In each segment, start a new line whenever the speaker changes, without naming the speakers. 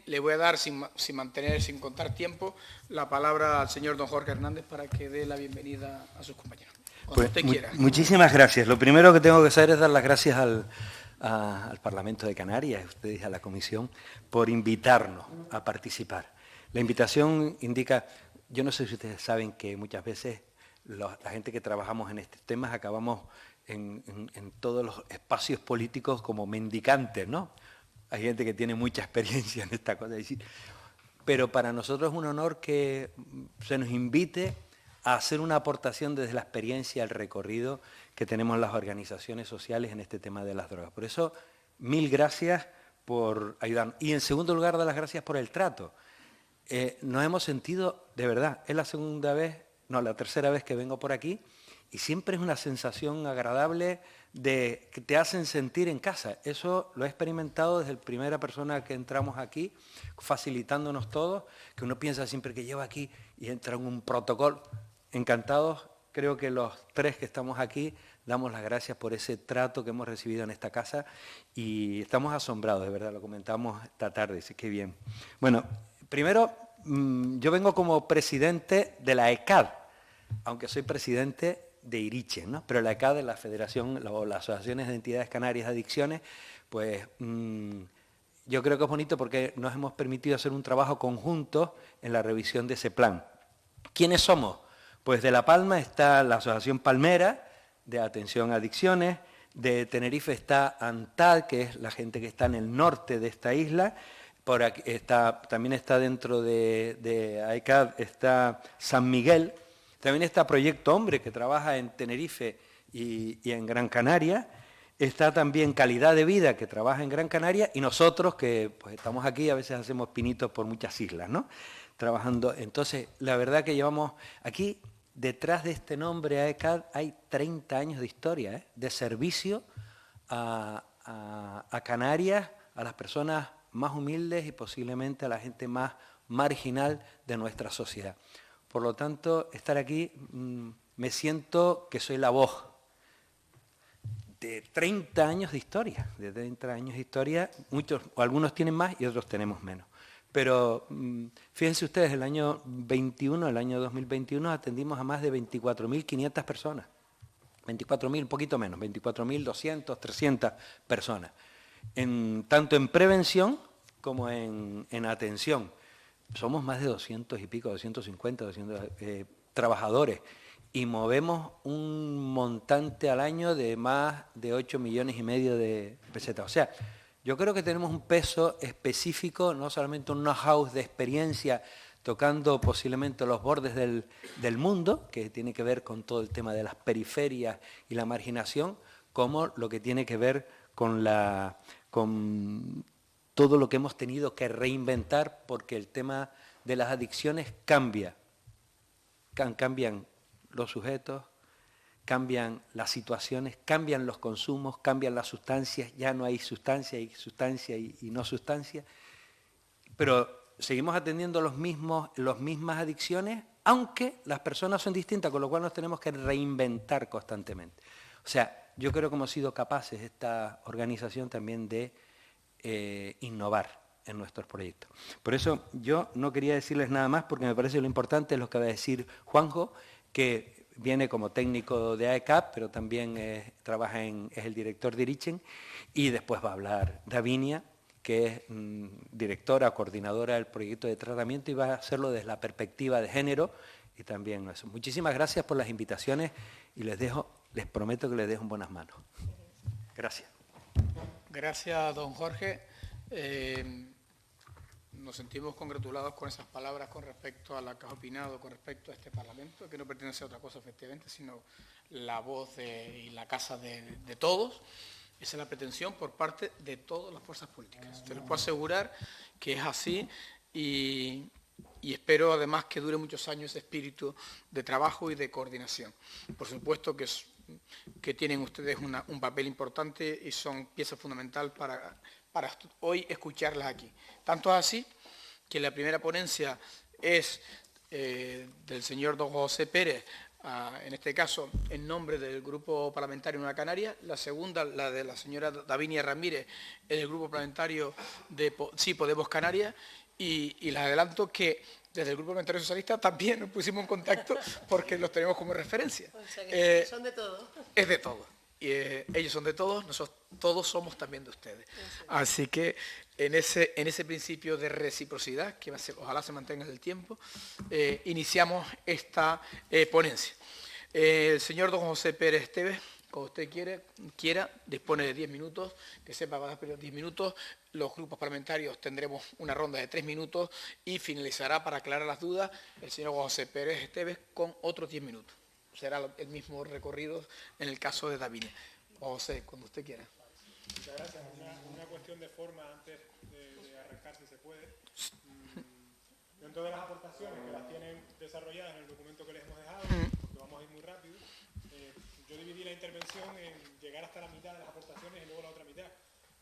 le voy a dar, sin contar tiempo, la palabra al señor don Jorge Hernández para que dé la bienvenida a sus compañeros. Cuando usted quiera.
Muchísimas gracias. Lo primero que tengo que hacer es dar las gracias al Parlamento de Canarias, a ustedes, a la Comisión, por invitarnos a participar. La invitación indica, yo no sé si ustedes saben que muchas veces la gente que trabajamos en estos temas acabamos en todos los espacios políticos como mendicantes, ¿no? Hay gente que tiene mucha experiencia en esta cosa. Pero para nosotros es un honor que se nos invite a hacer una aportación desde la experiencia, el recorrido que tenemos las organizaciones sociales en este tema de las drogas. Por eso, mil gracias por ayudarnos. Y en segundo lugar, dar las gracias por el trato. Nos hemos sentido, de verdad, es la tercera vez que vengo por aquí, y siempre es una sensación agradable de que te hacen sentir en casa. Eso lo he experimentado desde la primera persona que entramos aquí, facilitándonos todo, que uno piensa siempre que lleva aquí y entra en un protocolo. Encantados, creo que los tres que estamos aquí damos las gracias por ese trato que hemos recibido en esta casa y estamos asombrados, de verdad, lo comentamos esta tarde, sí, qué bien. Bueno, primero, yo vengo como presidente de la ECAD, aunque soy presidente de Irichen, ¿no? Pero la ECAD, de la Federación o las Asociaciones de Entidades Canarias de Adicciones, pues yo creo que es bonito porque nos hemos permitido hacer un trabajo conjunto en la revisión de ese plan. ¿Quiénes somos? Pues de La Palma está la Asociación Palmera, de Atención a Adicciones, de Tenerife está ANTAD, que es la gente que está en el norte de esta isla, por aquí también está dentro de AECAD, está San Miguel. También está Proyecto Hombre, que trabaja en Tenerife y en Gran Canaria. Está también Calidad de Vida, que trabaja en Gran Canaria. Y nosotros, que pues, estamos aquí, a veces hacemos pinitos por muchas islas, ¿no? Trabajando. Entonces, la verdad que llevamos aquí, detrás de este nombre AECAD, hay 30 años de historia, de servicio a Canarias, a las personas más humildes y posiblemente a la gente más marginal de nuestra sociedad. Por lo tanto, estar aquí, me siento que soy la voz de 30 años de historia. De 30 años de historia, muchos, o algunos tienen más y otros tenemos menos. Pero fíjense ustedes, el año 2021, atendimos a más de 24.500 personas. 24.000, un poquito menos, 24.200, 300 personas. Tanto en prevención como en atención. Somos más de 200 y pico, 250, 200 trabajadores y movemos un montante al año de más de 8,5 millones de pesetas. O sea, yo creo que tenemos un peso específico, no solamente un know-how de experiencia tocando posiblemente los bordes del mundo, que tiene que ver con todo el tema de las periferias y la marginación, como lo que tiene que ver con todo lo que hemos tenido que reinventar porque el tema de las adicciones cambia. Cambian los sujetos, cambian las situaciones, cambian los consumos, cambian las sustancias, ya no hay sustancia y no sustancia. Pero seguimos atendiendo las mismas adicciones, aunque las personas son distintas, con lo cual nos tenemos que reinventar constantemente. O sea, yo creo que hemos sido capaces, esta organización también, de innovar en nuestros proyectos. Por eso yo no quería decirles nada más, porque me parece lo importante es lo que va a decir Juanjo, que viene como técnico de AECAP, pero también es el director de Irichen, y después va a hablar Davinia, que es directora, coordinadora del proyecto de tratamiento, y va a hacerlo desde la perspectiva de género, y también eso. Muchísimas gracias por las invitaciones, y les prometo que les dejo en buenas manos. Gracias.
Gracias, don Jorge. Nos sentimos congratulados con esas palabras con respecto a lo que has opinado con respecto a este Parlamento, que no pertenece a otra cosa efectivamente, sino la voz y la casa de todos. Esa es la pretensión por parte de todas las fuerzas políticas. Te les puedo asegurar que es así y espero además que dure muchos años ese espíritu de trabajo y de coordinación. Por supuesto que tienen ustedes un papel importante y son pieza fundamental para hoy escucharlas aquí. Tanto así que la primera ponencia es del señor don José Pérez en este caso, en nombre del Grupo Parlamentario Nueva Canaria. La segunda, la de la señora Davinia Ramírez, del Grupo Parlamentario de Sí Podemos Canarias. Y les adelanto que desde el Grupo Parlamentario Socialista también nos pusimos en contacto porque los tenemos como referencia.
O sea que son de todos.
Es de todos. Ellos son de todos, nosotros todos somos también de ustedes. Así que en ese principio de reciprocidad, que ojalá se mantenga en el tiempo, iniciamos esta ponencia. El señor don José Pérez Esteves, como usted quiera, dispone de 10 minutos, que sepa que va a dar 10 minutos. Los grupos parlamentarios tendremos una ronda de 3 minutos y finalizará, para aclarar las dudas, el señor José Pérez Esteves con otros 10 minutos. Será el mismo recorrido en el caso de Davinia. José, cuando usted quiera.
Muchas gracias. Una cuestión de forma antes de arrancar, si se puede. Dentro de las aportaciones que las tienen desarrolladas en el documento que les hemos dejado, porque vamos a ir muy rápido, yo dividí la intervención en llegar hasta la mitad de las aportaciones y luego la otra mitad.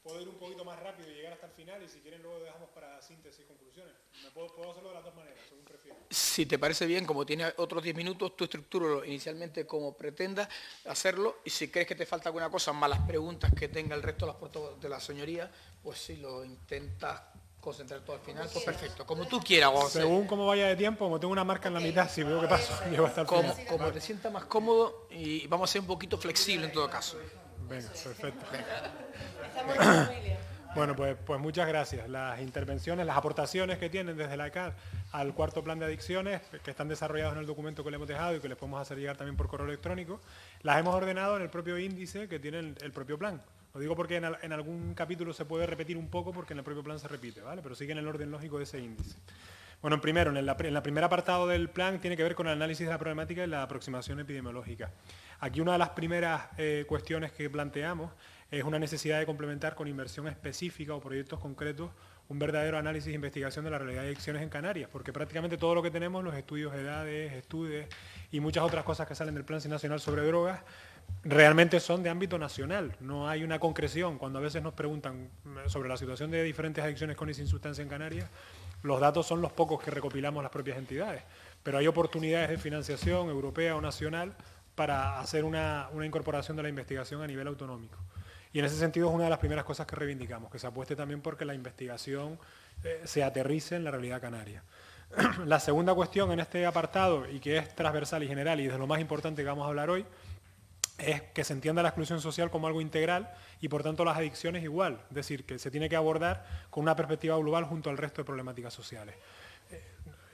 Puedo ir un poquito más rápido y llegar hasta el final, y si quieren luego dejamos para síntesis y conclusiones. Puedo hacerlo de las dos maneras, según prefieras.
Si te parece bien, como tiene otros 10 minutos, tú estructúralo inicialmente como pretendas hacerlo, y si crees que te falta alguna cosa, más las preguntas que tenga el resto de la señoría, pues si lo intentas concentrar todo al final, pues perfecto. Como tú quieras, José.
Según cómo vaya de tiempo, como tengo una marca en la mitad, si veo que paso, llego hasta el final.
Como te sientas más cómodo, y vamos a ser un poquito flexibles en todo caso.
Venga, perfecto.
Estamos en familia.
Bueno, pues muchas gracias. Las intervenciones, las aportaciones que tienen desde la CAD al cuarto plan de adicciones, que están desarrollados en el documento que le hemos dejado y que les podemos hacer llegar también por correo electrónico, las hemos ordenado en el propio índice que tiene el propio plan. Lo digo porque en algún capítulo se puede repetir un poco porque en el propio plan se repite, ¿vale? Pero sigue en el orden lógico de ese índice. Bueno, primero, en el primer apartado del plan tiene que ver con el análisis de la problemática y la aproximación epidemiológica. Aquí una de las primeras cuestiones que planteamos es una necesidad de complementar con inversión específica o proyectos concretos un verdadero análisis e investigación de la realidad de adicciones en Canarias, porque prácticamente todo lo que tenemos, los estudios de edades, estudios y muchas otras cosas que salen del Plan Nacional sobre Drogas, realmente son de ámbito nacional. No hay una concreción. Cuando a veces nos preguntan sobre la situación de diferentes adicciones con y sin sustancia en Canarias, los datos son los pocos que recopilamos las propias entidades, pero hay oportunidades de financiación europea o nacional para hacer una incorporación de la investigación a nivel autonómico. Y en ese sentido es una de las primeras cosas que reivindicamos, que se apueste también porque la investigación se aterrice en la realidad canaria. La segunda cuestión en este apartado, y que es transversal y general, y de lo más importante que vamos a hablar hoy, es que se entienda la exclusión social como algo integral y por tanto las adicciones igual, es decir, que se tiene que abordar con una perspectiva global junto al resto de problemáticas sociales.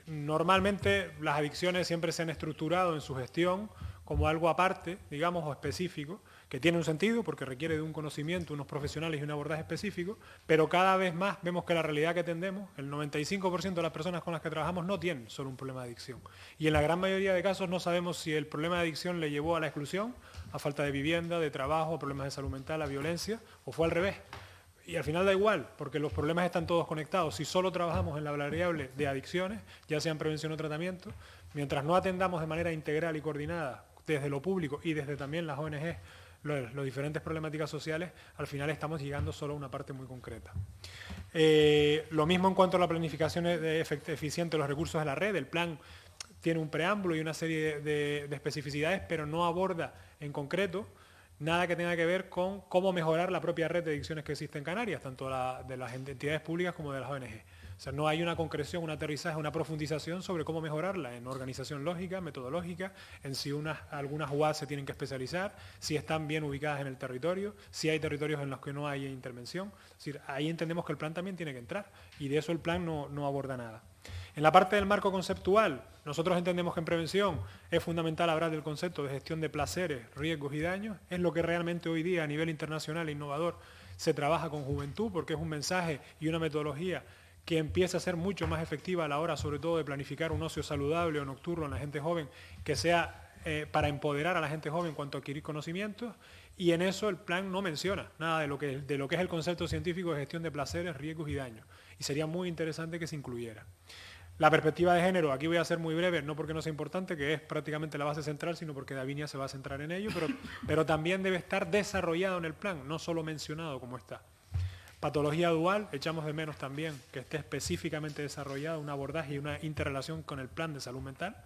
Normalmente las adicciones siempre se han estructurado en su gestión como algo aparte, digamos, o específico, que tiene un sentido porque requiere de un conocimiento, unos profesionales y un abordaje específico, pero cada vez más vemos que la realidad que atendemos, el 95% de las personas con las que trabajamos no tienen solo un problema de adicción. Y en la gran mayoría de casos no sabemos si el problema de adicción le llevó a la exclusión, a falta de vivienda, de trabajo, problemas de salud mental, a violencia, o fue al revés. Y al final da igual, porque los problemas están todos conectados. Si solo trabajamos en la variable de adicciones, ya sea en prevención o tratamiento, mientras no atendamos de manera integral y coordinada desde lo público y desde también las ONG, las diferentes problemáticas sociales, al final estamos llegando solo a una parte muy concreta. Lo mismo en cuanto a la planificación eficiente de los recursos de la red. El plan tiene un preámbulo y una serie de especificidades, pero no aborda en concreto nada que tenga que ver con cómo mejorar la propia red de adicciones que existe en Canarias, tanto de las entidades públicas como de las ONG. O sea, no hay una concreción, un aterrizaje, una profundización sobre cómo mejorarla en organización lógica, metodológica, en si algunas UAS se tienen que especializar, si están bien ubicadas en el territorio, si hay territorios en los que no hay intervención. Es decir, ahí entendemos que el plan también tiene que entrar y de eso el plan no aborda nada. En la parte del marco conceptual, nosotros entendemos que en prevención es fundamental hablar del concepto de gestión de placeres, riesgos y daños. Es lo que realmente hoy día a nivel internacional e innovador se trabaja con juventud, porque es un mensaje y una metodología que empieza a ser mucho más efectiva a la hora, sobre todo, de planificar un ocio saludable o nocturno en la gente joven, que sea para empoderar a la gente joven en cuanto a adquirir conocimientos, y en eso el plan no menciona nada de lo que es el concepto científico de gestión de placeres, riesgos y daños, y sería muy interesante que se incluyera. La perspectiva de género, aquí voy a ser muy breve, no porque no sea importante, que es prácticamente la base central, sino porque Davinia se va a centrar en ello, pero también debe estar desarrollado en el plan, no solo mencionado como está. Patología dual, echamos de menos también que esté específicamente desarrollado un abordaje y una interrelación con el plan de salud mental,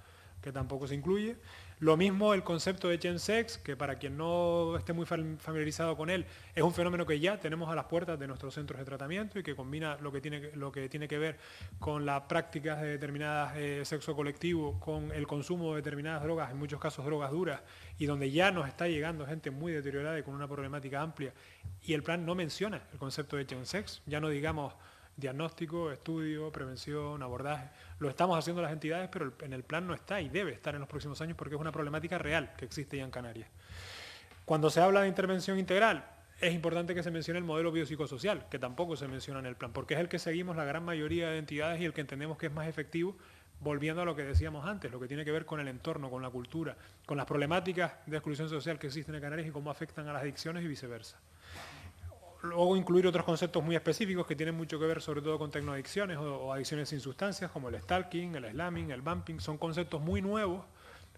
que tampoco se incluye. Lo mismo el concepto de chemsex, que para quien no esté muy familiarizado con él, es un fenómeno que ya tenemos a las puertas de nuestros centros de tratamiento y que combina lo que tiene que ver con las prácticas de determinadas sexo colectivo, con el consumo de determinadas drogas, en muchos casos drogas duras, y donde ya nos está llegando gente muy deteriorada y con una problemática amplia. Y el plan no menciona el concepto de chemsex, ya no digamos diagnóstico, estudio, prevención, abordaje. Lo estamos haciendo las entidades, pero en el plan no está y debe estar en los próximos años porque es una problemática real que existe ya en Canarias. Cuando se habla de intervención integral, es importante que se mencione el modelo biopsicosocial, que tampoco se menciona en el plan, porque es el que seguimos la gran mayoría de entidades y el que entendemos que es más efectivo, volviendo a lo que decíamos antes, lo que tiene que ver con el entorno, con la cultura, con las problemáticas de exclusión social que existen en Canarias y cómo afectan a las adicciones y viceversa. Luego incluir otros conceptos muy específicos que tienen mucho que ver sobre todo con tecnoadicciones o adicciones sin sustancias, como el stalking, el slamming, el bumping. Son conceptos muy nuevos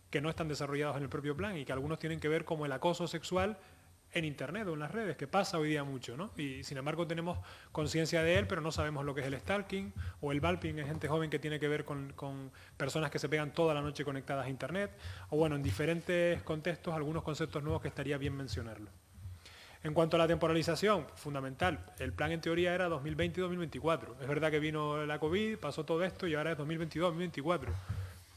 que no están desarrollados en el propio plan y que algunos tienen que ver como el acoso sexual en Internet o en las redes, que pasa hoy día mucho, ¿no? Y sin embargo tenemos conciencia de él, pero no sabemos lo que es el stalking o el bumping es gente joven que tiene que ver con personas que se pegan toda la noche conectadas a Internet, o bueno, en diferentes contextos algunos conceptos nuevos que estaría bien mencionarlo. En cuanto a la temporalización, fundamental, el plan en teoría era 2020 y 2024. Es verdad que vino la COVID, pasó todo esto y ahora es 2022-2024.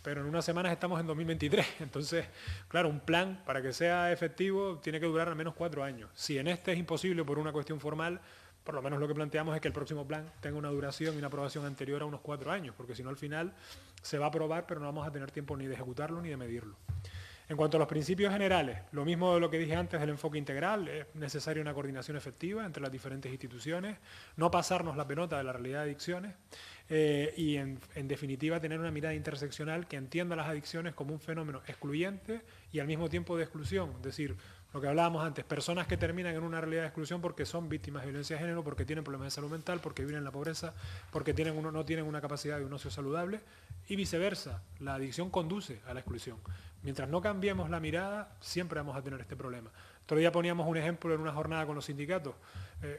Pero en unas semanas estamos en 2023. Entonces, claro, un plan para que sea efectivo tiene que durar al menos 4 años. Si en este es imposible por una cuestión formal, por lo menos lo que planteamos es que el próximo plan tenga una duración y una aprobación anterior a unos 4 años, porque si no al final se va a aprobar, pero no vamos a tener tiempo ni de ejecutarlo ni de medirlo. En cuanto a los principios generales, lo mismo de lo que dije antes del enfoque integral, es necesaria una coordinación efectiva entre las diferentes instituciones, no pasarnos la pelota de la realidad de adicciones y en definitiva tener una mirada interseccional que entienda las adicciones como un fenómeno excluyente y al mismo tiempo de exclusión, es decir, lo que hablábamos antes, personas que terminan en una realidad de exclusión porque son víctimas de violencia de género, porque tienen problemas de salud mental, porque viven en la pobreza, porque no tienen una capacidad de un ocio saludable y viceversa, la adicción conduce a la exclusión. Mientras no cambiemos la mirada, siempre vamos a tener este problema. Otro día poníamos un ejemplo en una jornada con los sindicatos.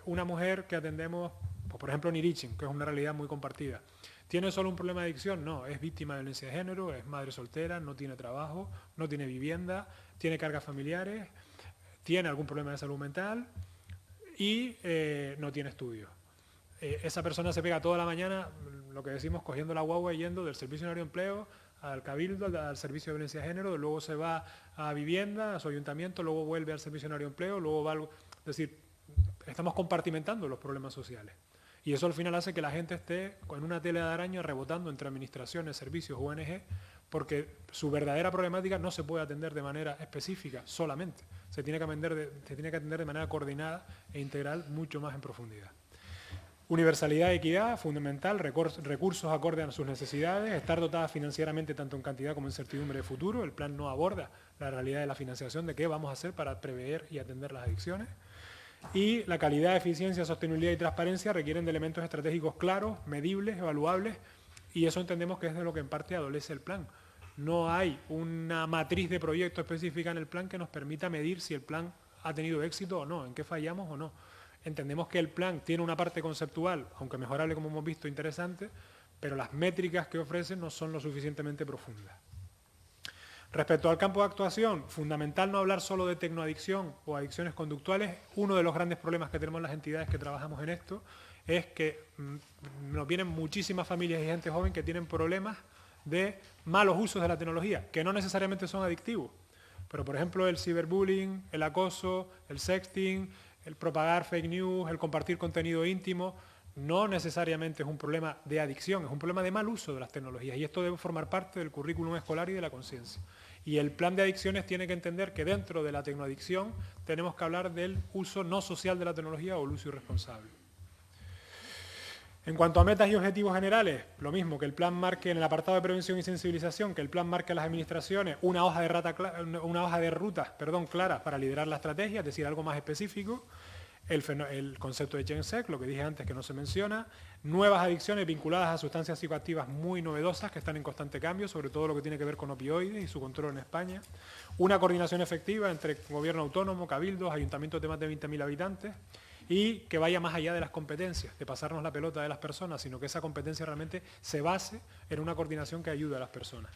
Una mujer que atendemos, pues, por ejemplo en Irichen, que es una realidad muy compartida. ¿Tiene solo un problema de adicción? No, es víctima de violencia de género, es madre soltera, no tiene trabajo, no tiene vivienda, tiene cargas familiares, tiene algún problema de salud mental y no tiene estudios. Esa persona se pega toda la mañana, lo que decimos, cogiendo la guagua y yendo del Servicio Nacional de Empleo al Cabildo, al Servicio de Violencia de Género, luego se va a vivienda, a su ayuntamiento, luego vuelve al Servicio Nacional de Empleo, luego va algo. Es decir, estamos compartimentando los problemas sociales. Y eso al final hace que la gente esté con una tela de araña rebotando entre administraciones, servicios, ONG, porque su verdadera problemática no se puede atender de manera específica solamente. Se tiene que atender de manera coordinada e integral mucho más en profundidad. Universalidad y equidad, fundamental, recursos acordes a sus necesidades, estar dotada financieramente tanto en cantidad como en certidumbre de futuro. El plan no aborda la realidad de la financiación, de qué vamos a hacer para prever y atender las adicciones. Y la calidad, eficiencia, sostenibilidad y transparencia requieren de elementos estratégicos claros, medibles, evaluables, y eso entendemos que es de lo que en parte adolece el plan. No hay una matriz de proyecto específica en el plan que nos permita medir si el plan ha tenido éxito o no, en qué fallamos o no. Entendemos que el plan tiene una parte conceptual, aunque mejorable como hemos visto, interesante, pero las métricas que ofrece no son lo suficientemente profundas. Respecto al campo de actuación, fundamental no hablar solo de tecnoadicción o adicciones conductuales. Uno de los grandes problemas que tenemos las entidades que trabajamos en esto es que nos vienen muchísimas familias y gente joven que tienen problemas de malos usos de la tecnología, que no necesariamente son adictivos. Pero, por ejemplo, el ciberbullying, el acoso, el sexting, el propagar fake news, el compartir contenido íntimo, no necesariamente es un problema de adicción, es un problema de mal uso de las tecnologías y esto debe formar parte del currículum escolar y de la conciencia. Y el plan de adicciones tiene que entender que dentro de la tecnoadicción tenemos que hablar del uso no social de la tecnología o el uso irresponsable. En cuanto a metas y objetivos generales, lo mismo, que el plan marque en el apartado de prevención y sensibilización, que el plan marque a las administraciones una hoja de ruta clara para liderar la estrategia, es decir, algo más específico. El concepto de chemsex, lo que dije antes que no se menciona, nuevas adicciones vinculadas a sustancias psicoactivas muy novedosas que están en constante cambio, sobre todo lo que tiene que ver con opioides y su control en España, una coordinación efectiva entre gobierno autónomo, cabildos, ayuntamientos de más de 20.000 habitantes y que vaya más allá de las competencias, de pasarnos la pelota de las personas, sino que esa competencia realmente se base en una coordinación que ayude a las personas.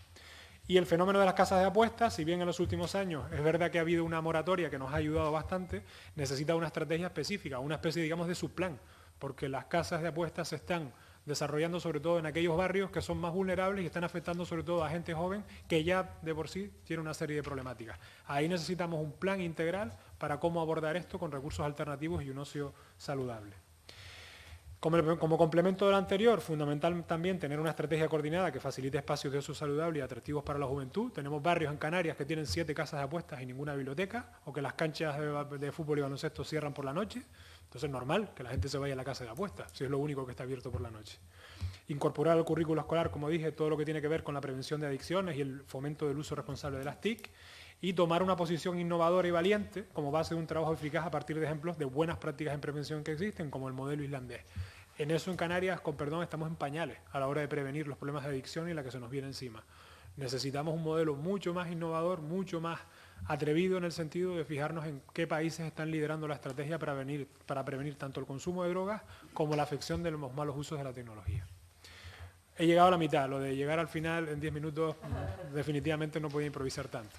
Y el fenómeno de las casas de apuestas, si bien en los últimos años es verdad que ha habido una moratoria que nos ha ayudado bastante, necesita una estrategia específica, una especie, digamos, de subplan, porque las casas de apuestas se están desarrollando sobre todo en aquellos barrios que son más vulnerables y están afectando sobre todo a gente joven que ya de por sí tiene una serie de problemáticas. Ahí necesitamos un plan integral para cómo abordar esto con recursos alternativos y un ocio saludable. Como complemento de lo anterior, fundamental también tener una estrategia coordinada que facilite espacios de ocio saludable y atractivos para la juventud. Tenemos barrios en Canarias que tienen 7 casas de apuestas y ninguna biblioteca, o que las canchas de fútbol y baloncesto cierran por la noche. Entonces es normal que la gente se vaya a la casa de apuestas, si es lo único que está abierto por la noche. Incorporar al currículo escolar, como dije, todo lo que tiene que ver con la prevención de adicciones y el fomento del uso responsable de las TIC, y tomar una posición innovadora y valiente como base de un trabajo eficaz a partir de ejemplos de buenas prácticas en prevención que existen, como el modelo islandés. En eso en Canarias, con perdón, estamos en pañales a la hora de prevenir los problemas de adicción y la que se nos viene encima. Necesitamos un modelo mucho más innovador, mucho más atrevido en el sentido de fijarnos en qué países están liderando la estrategia para prevenir tanto el consumo de drogas como la afección de los malos usos de la tecnología. He llegado a la mitad, lo de llegar al final en 10 minutos definitivamente no podía improvisar tanto.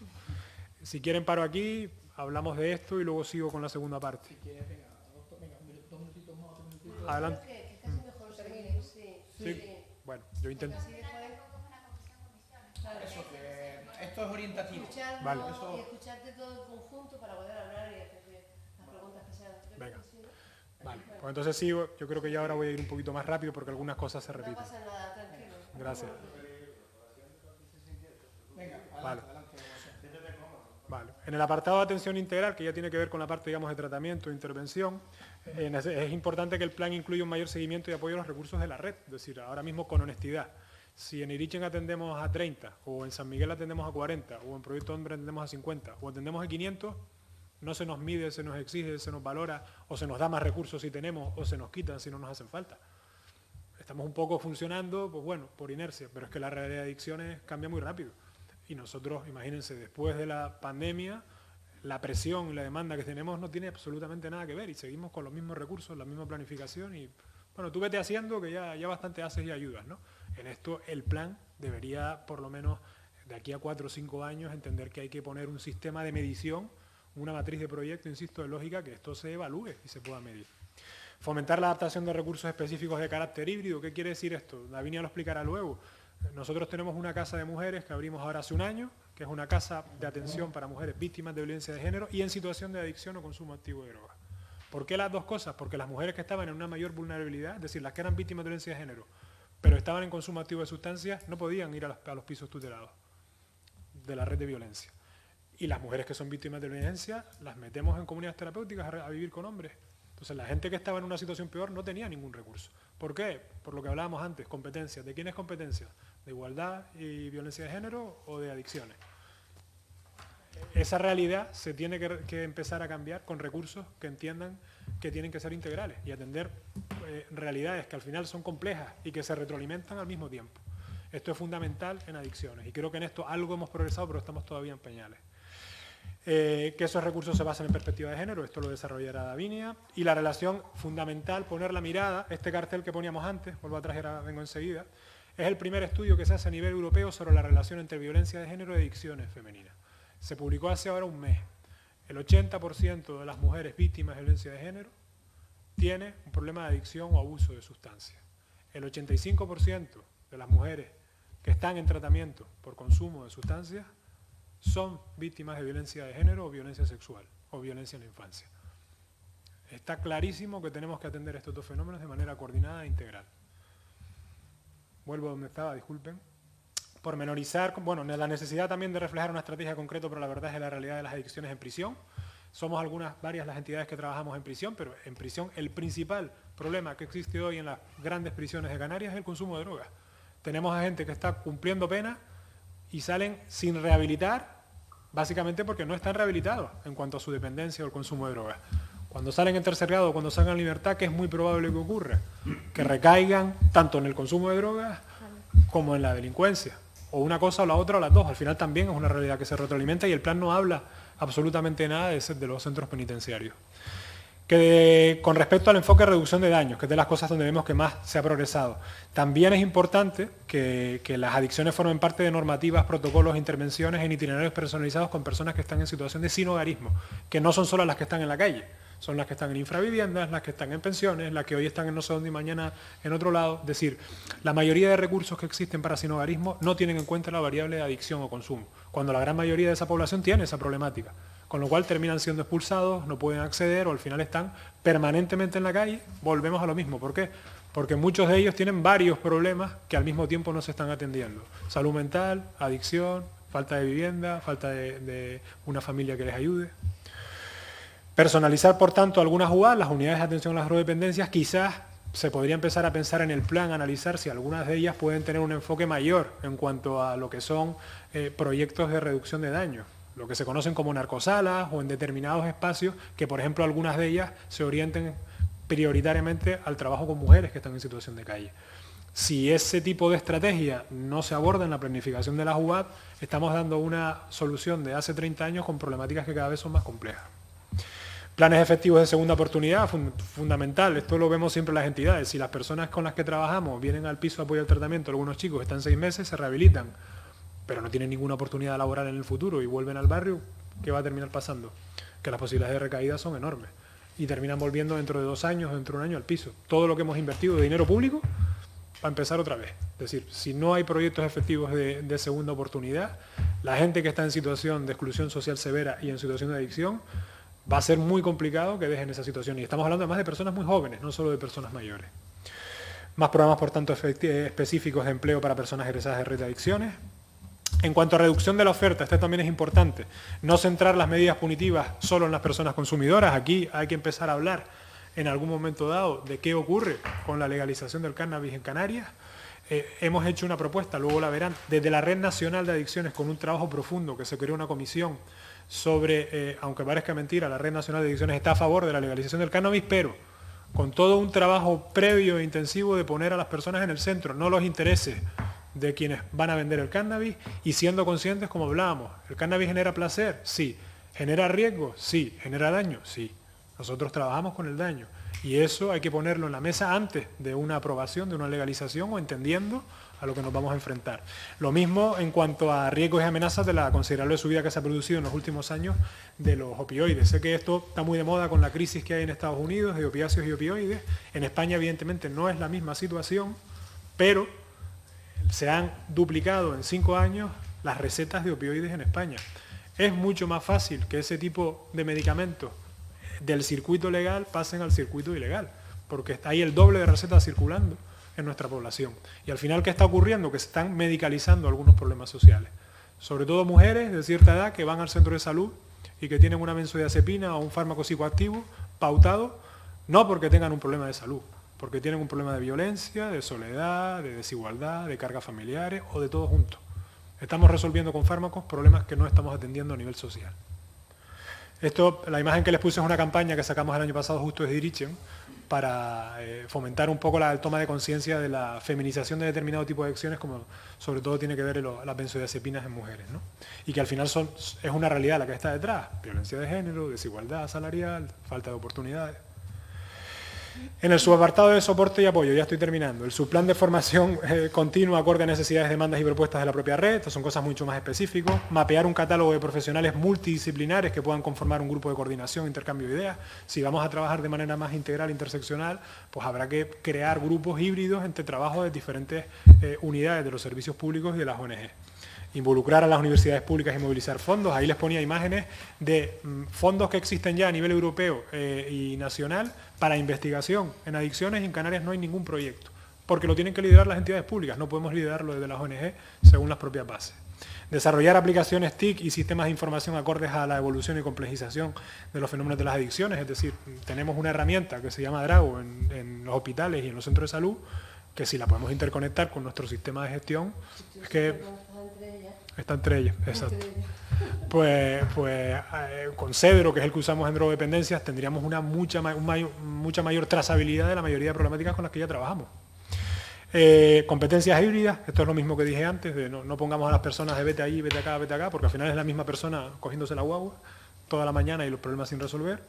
Si quieren paro aquí, hablamos de esto y luego sigo con la segunda parte. Adelante.
Que casi mejor seguir, sí.
Bueno, yo intento.
Eso, que esto es orientativo.
Escucharlo
Vale.
y escucharte todo en conjunto para poder hablar y hacer las preguntas que sean.
Venga. Vale, pues entonces sigo. Yo creo que ya ahora voy a ir un poquito más rápido porque algunas cosas se
No
repiten.
pasa nada, tranquilo.
Gracias.
Venga,
Vale.
adelante.
Vale. En el apartado de atención integral, que ya tiene que ver con la parte, digamos, de tratamiento e intervención, es importante que el plan incluya un mayor seguimiento y apoyo a los recursos de la red. Es decir, ahora mismo con honestidad. Si en Irichen atendemos a 30, o en San Miguel atendemos a 40, o en Proyecto Hombre atendemos a 50, o atendemos a 500, no se nos mide, se nos exige, se nos valora, o se nos da más recursos si tenemos, o se nos quitan si no nos hacen falta. Estamos un poco funcionando, pues bueno, por inercia, pero es que la realidad de adicciones cambia muy rápido. Y nosotros, imagínense, después de la pandemia, la presión y la demanda que tenemos no tiene absolutamente nada que ver y seguimos con los mismos recursos, la misma planificación y, bueno, tú vete haciendo que ya bastante haces y ayudas, ¿no? En esto el plan debería, por lo menos, de aquí a 4 o 5 años, entender que hay que poner un sistema de medición, una matriz de proyecto, insisto, de lógica, que esto se evalúe y se pueda medir. Fomentar la adaptación de recursos específicos de carácter híbrido. ¿Qué quiere decir esto? Davinia lo explicará luego. Nosotros tenemos una casa de mujeres que abrimos ahora hace un año, que es una casa de atención para mujeres víctimas de violencia de género y en situación de adicción o consumo activo de drogas. ¿Por qué las dos cosas? Porque las mujeres que estaban en una mayor vulnerabilidad, es decir, las que eran víctimas de violencia de género, pero estaban en consumo activo de sustancias, no podían ir a los pisos tutelados de la red de violencia. Y las mujeres que son víctimas de violencia las metemos en comunidades terapéuticas a vivir con hombres. Entonces la gente que estaba en una situación peor no tenía ningún recurso. ¿Por qué? Por lo que hablábamos antes, competencias. ¿De quién es competencia? ¿De igualdad y violencia de género o de adicciones? Esa realidad se tiene que empezar a cambiar con recursos que entiendan que tienen que ser integrales y atender realidades que al final son complejas y que se retroalimentan al mismo tiempo. Esto es fundamental en adicciones y creo que en esto algo hemos progresado, pero estamos todavía en pañales. Que esos recursos se basen en perspectiva de género, esto lo desarrollará Davinia, y la relación fundamental, poner la mirada, este cartel que poníamos antes, vuelvo atrás y ahora vengo enseguida, es el primer estudio que se hace a nivel europeo sobre la relación entre violencia de género y adicciones femeninas. Se publicó hace ahora un mes. El 80% de las mujeres víctimas de violencia de género tiene un problema de adicción o abuso de sustancias. El 85% de las mujeres que están en tratamiento por consumo de sustancias son víctimas de violencia de género o violencia sexual o violencia en la infancia. Está clarísimo que tenemos que atender estos dos fenómenos de manera coordinada e integral. Vuelvo a donde estaba, disculpen. Pormenorizar, bueno, la necesidad también de reflejar una estrategia concreta, pero la verdad es que la realidad de las adicciones en prisión. Somos varias las entidades que trabajamos en prisión, pero en prisión el principal problema que existe hoy en las grandes prisiones de Canarias es el consumo de drogas. Tenemos a gente que está cumpliendo pena y salen sin rehabilitar, básicamente porque no están rehabilitados en cuanto a su dependencia o el consumo de drogas. Cuando salen en tercer grado o cuando salgan en libertad, ¿qué es muy probable que ocurra? Que recaigan tanto en el consumo de drogas como en la delincuencia. O una cosa o la otra o las dos. Al final también es una realidad que se retroalimenta y el plan no habla absolutamente nada de los centros penitenciarios. Que con respecto al enfoque de reducción de daños, que es de las cosas donde vemos que más se ha progresado, también es importante que las adicciones formen parte de normativas, protocolos, intervenciones en itinerarios personalizados con personas que están en situación de sinhogarismo, que no son solo las que están en la calle, son las que están en infraviviendas, las que están en pensiones, las que hoy están en no sé dónde y mañana en otro lado. Es decir, la mayoría de recursos que existen para sinhogarismo no tienen en cuenta la variable de adicción o consumo, cuando la gran mayoría de esa población tiene esa problemática. Con lo cual terminan siendo expulsados, no pueden acceder o al final están permanentemente en la calle. Volvemos a lo mismo. ¿Por qué? Porque muchos de ellos tienen varios problemas que al mismo tiempo no se están atendiendo. Salud mental, adicción, falta de vivienda, falta de una familia que les ayude. Personalizar, por tanto, algunas UAD, las unidades de atención a las drogodependencias, quizás se podría empezar a pensar en el plan, analizar si algunas de ellas pueden tener un enfoque mayor en cuanto a lo que son proyectos de reducción de daño, lo que se conocen como narcosalas o en determinados espacios que, por ejemplo, algunas de ellas se orienten prioritariamente al trabajo con mujeres que están en situación de calle. Si ese tipo de estrategia no se aborda en la planificación de las UAD, estamos dando una solución de hace 30 años con problemáticas que cada vez son más complejas. Planes efectivos de segunda oportunidad, fundamental. Esto lo vemos siempre en las entidades. Si las personas con las que trabajamos vienen al piso de apoyo al tratamiento, algunos chicos están 6 meses, se rehabilitan, pero no tienen ninguna oportunidad laboral en el futuro y vuelven al barrio, ¿qué va a terminar pasando? Que las posibilidades de recaída son enormes y terminan volviendo dentro de 2 años, dentro de 1 año al piso. Todo lo que hemos invertido de dinero público va a empezar otra vez. Es decir, si no hay proyectos efectivos de segunda oportunidad, la gente que está en situación de exclusión social severa y en situación de adicción, va a ser muy complicado que dejen esa situación. Y estamos hablando además de personas muy jóvenes, no solo de personas mayores. Más programas, por tanto, específicos de empleo para personas egresadas de red de adicciones. En cuanto a reducción de la oferta, esto también es importante. No centrar las medidas punitivas solo en las personas consumidoras. Aquí hay que empezar a hablar en algún momento dado de qué ocurre con la legalización del cannabis en Canarias. Hemos hecho una propuesta, luego la verán, desde la Red Nacional de Adicciones, con un trabajo profundo que se creó una comisión sobre, aunque parezca mentira, la Red Nacional de Adicciones está a favor de la legalización del cannabis, pero con todo un trabajo previo e intensivo de poner a las personas en el centro, no los intereses de quienes van a vender el cannabis, y siendo conscientes, como hablábamos, ¿el cannabis genera placer? Sí. ¿Genera riesgo? Sí. ¿Genera daño? Sí. Nosotros trabajamos con el daño. Y eso hay que ponerlo en la mesa antes de una aprobación, de una legalización, o entendiendo a lo que nos vamos a enfrentar. Lo mismo en cuanto a riesgos y amenazas de la considerable subida que se ha producido en los últimos años de los opioides. Sé que esto está muy de moda con la crisis que hay en Estados Unidos de opiáceos y opioides. En España, evidentemente, no es la misma situación, pero se han duplicado en 5 años las recetas de opioides en España. Es mucho más fácil que ese tipo de medicamentos del circuito legal pasen al circuito ilegal, porque está ahí el doble de recetas circulando en nuestra población. Y al final, ¿qué está ocurriendo? Que se están medicalizando algunos problemas sociales. Sobre todo mujeres de cierta edad que van al centro de salud y que tienen una benzodiazepina o un fármaco psicoactivo pautado, no porque tengan un problema de salud, porque tienen un problema de violencia, de soledad, de desigualdad, de cargas familiares o de todo junto. Estamos resolviendo con fármacos problemas que no estamos atendiendo a nivel social. Esto, la imagen que les puse es una campaña que sacamos el año pasado justo desde Irichen para fomentar un poco la toma de conciencia de la feminización de determinado tipo de acciones, como sobre todo tiene que ver las benzodiazepinas en mujeres, ¿no? Y que al final es una realidad la que está detrás: violencia de género, desigualdad salarial, falta de oportunidades. En el subapartado de soporte y apoyo, ya estoy terminando, el subplan de formación continua acorde a necesidades, demandas y propuestas de la propia red. Estas son cosas mucho más específicas. Mapear un catálogo de profesionales multidisciplinares que puedan conformar un grupo de coordinación, intercambio de ideas. Si vamos a trabajar de manera más integral, interseccional, pues habrá que crear grupos híbridos entre trabajos de diferentes unidades de los servicios públicos y de las ONG. Involucrar a las universidades públicas y movilizar fondos. Ahí les ponía imágenes de fondos que existen ya a nivel europeo y nacional para investigación en adicciones, y en Canarias no hay ningún proyecto, porque lo tienen que liderar las entidades públicas, no podemos liderarlo desde las ONG según las propias bases. Desarrollar aplicaciones TIC y sistemas de información acordes a la evolución y complejización de los fenómenos de las adicciones, es decir, tenemos una herramienta que se llama Drago en los hospitales y en los centros de salud, que si la podemos interconectar con nuestro sistema de gestión, es que está entre ellas, exacto. Pues con Cedro, que es el que usamos en drogodependencias, tendríamos una mucha mayor trazabilidad de la mayoría de problemáticas con las que ya trabajamos. Competencias híbridas, esto es lo mismo que dije antes, de no pongamos a las personas de vete allí, vete acá, porque al final es la misma persona cogiéndose la guagua toda la mañana y los problemas sin resolver.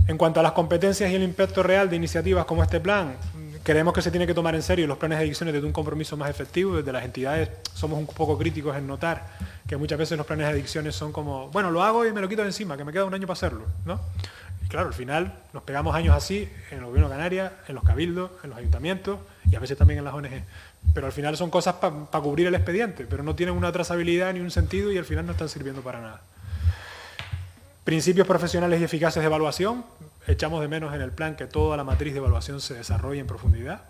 En cuanto a las competencias y el impacto real de iniciativas como este plan, creemos que se tiene que tomar en serio los planes de adicciones desde un compromiso más efectivo. Desde las entidades somos un poco críticos en notar que muchas veces los planes de adicciones son como, bueno, lo hago y me lo quito de encima, que me queda un año para hacerlo, ¿no? Y claro, al final nos pegamos años así en el Gobierno de Canarias, en los cabildos, en los ayuntamientos y a veces también en las ONG. Pero al final son cosas para cubrir el expediente, pero no tienen una trazabilidad ni un sentido y al final no están sirviendo para nada. Principios profesionales y eficaces de evaluación. Echamos de menos en el plan que toda la matriz de evaluación se desarrolle en profundidad.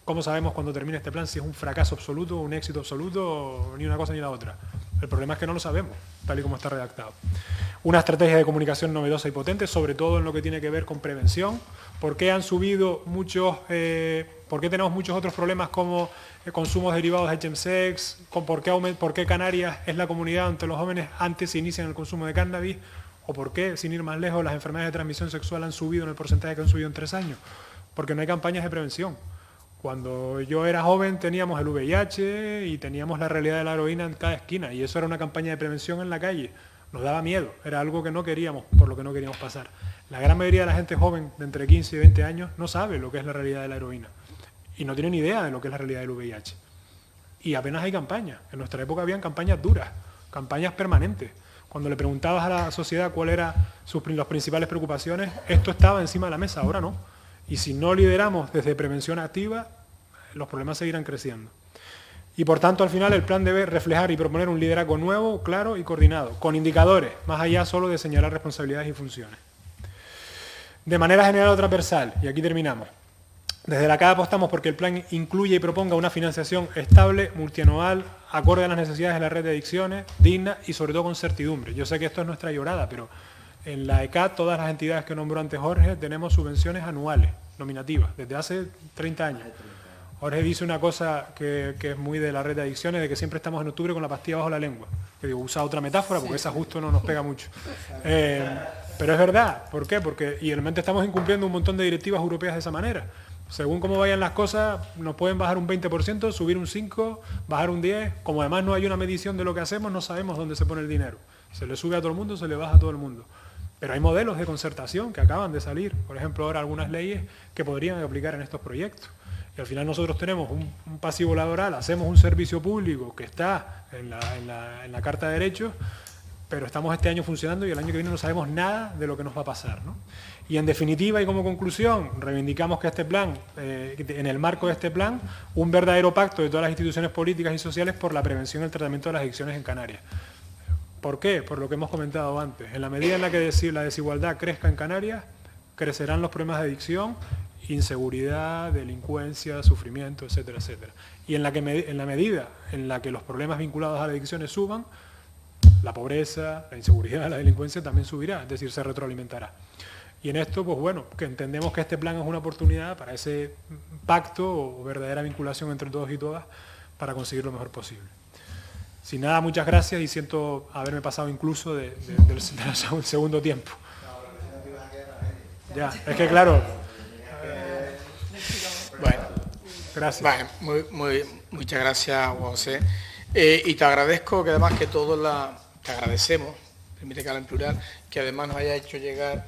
¿Cómo sabemos cuando termine este plan si es un fracaso absoluto, un éxito absoluto, o ni una cosa ni la otra? El problema es que no lo sabemos, tal y como está redactado. Una estrategia de comunicación novedosa y potente, sobre todo en lo que tiene que ver con prevención. ¿Por qué han subido muchos, por qué tenemos muchos otros problemas como consumos derivados de chemsex? ¿Por qué Canarias es la comunidad donde los jóvenes antes se inician el consumo de cannabis? ¿O por qué, sin ir más lejos, las enfermedades de transmisión sexual han subido en el porcentaje que han subido en 3 años? Porque no hay campañas de prevención. Cuando yo era joven teníamos el VIH y teníamos la realidad de la heroína en cada esquina y eso era una campaña de prevención en la calle. Nos daba miedo, era algo que no queríamos, por lo que no queríamos pasar. La gran mayoría de la gente joven de entre 15 y 20 años no sabe lo que es la realidad de la heroína y no tiene ni idea de lo que es la realidad del VIH. Y apenas hay campañas. En nuestra época habían campañas duras, campañas permanentes. Cuando le preguntabas a la sociedad cuáles eran las principales preocupaciones, esto estaba encima de la mesa, ahora no. Y si no lideramos desde prevención activa, los problemas seguirán creciendo. Y por tanto, al final, el plan debe reflejar y proponer un liderazgo nuevo, claro y coordinado, con indicadores, más allá solo de señalar responsabilidades y funciones. De manera general o transversal, y aquí terminamos. Desde la CAD apostamos porque el plan incluya y proponga una financiación estable, multianual, acorde a las necesidades de la red de adicciones, digna y sobre todo con certidumbre. Yo sé que esto es nuestra llorada, pero en la ECAD, todas las entidades que nombró antes Jorge, tenemos subvenciones anuales, nominativas, desde hace 30 años. Jorge dice una cosa que es muy de la red de adicciones, de que siempre estamos en octubre con la pastilla bajo la lengua. Que digo, usa otra metáfora porque esa justo no nos pega mucho. Pero es verdad. ¿Por qué? Porque y realmente estamos incumpliendo un montón de directivas europeas de esa manera. Según cómo vayan las cosas, nos pueden bajar un 20%, subir un 5%, bajar un 10%. Como además no hay una medición de lo que hacemos, no sabemos dónde se pone el dinero. Se le sube a todo el mundo, se le baja a todo el mundo. Pero hay modelos de concertación que acaban de salir. Por ejemplo, ahora algunas leyes que podrían aplicar en estos proyectos. Y al final nosotros tenemos un pasivo laboral, hacemos un servicio público que está en la Carta de Derechos, pero estamos este año funcionando y el año que viene no sabemos nada de lo que nos va a pasar, ¿no? Y en definitiva y como conclusión, reivindicamos que este plan, en el marco de este plan, un verdadero pacto de todas las instituciones políticas y sociales por la prevención y el tratamiento de las adicciones en Canarias. ¿Por qué? Por lo que hemos comentado antes. En la medida en la que la desigualdad crezca en Canarias, crecerán los problemas de adicción, inseguridad, delincuencia, sufrimiento, etcétera, etcétera. Y en la medida en la que los problemas vinculados a las adicciones suban, la pobreza, la inseguridad, la delincuencia también subirá, es decir, se retroalimentará. Y en esto, pues bueno, que entendemos que este plan es una oportunidad para ese pacto o verdadera vinculación entre todos y todas para conseguir lo mejor posible. Sin nada, muchas gracias y siento haberme pasado incluso del segundo tiempo. Ya, es que claro.
Bueno,
gracias.
Vale, muchas gracias, José. Y te agradezco que además que todos te agradecemos, permite que hable en plural, que además nos haya hecho llegar